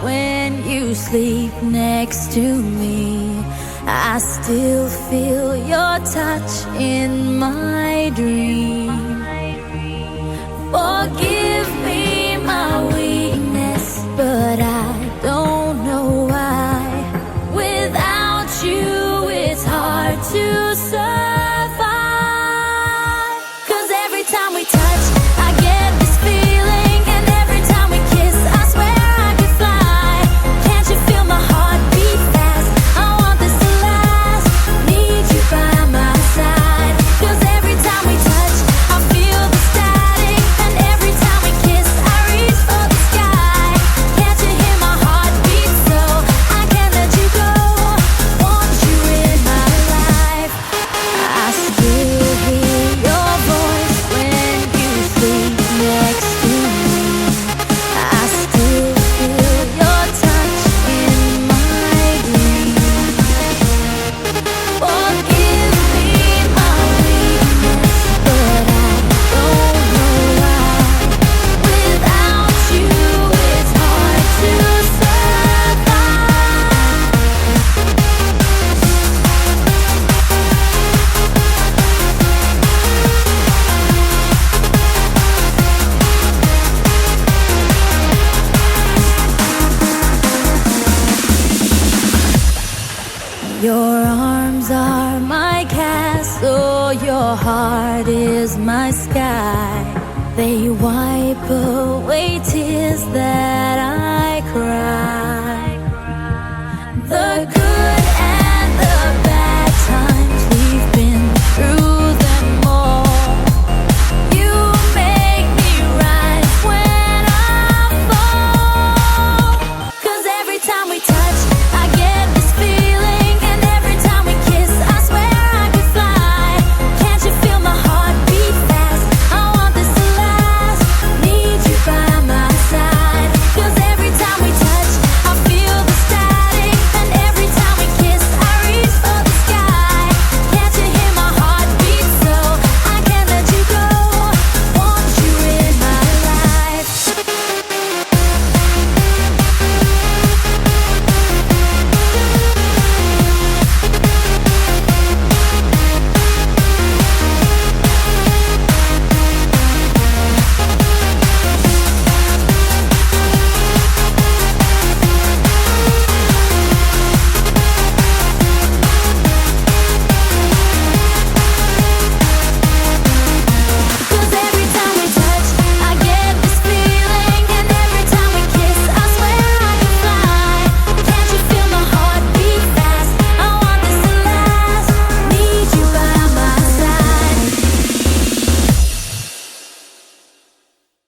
when you sleep next to me. I still feel your touch in my dream. Forgive me my weakness, but I don't know why. Without you, it's hard to survive. 'Cause every time we touch, I get this feeling, and every time we kiss, I swear I could fly. Can't you feel my heart beat fast? I want this to last. Need you by my side. 'Cause every time we touch, I feel the static, and every time we kiss, I reach for the sky. Can't you hear my heart beat? So I can't let you go. Want you in my life. I still hear your voice when you sleep next to me. I still feel your touch in my dream. Forgive me my weakness, but I don't know why. Without you, it's hard to survive. Your arms are my castle, your heart is my sky. They wipe away tears that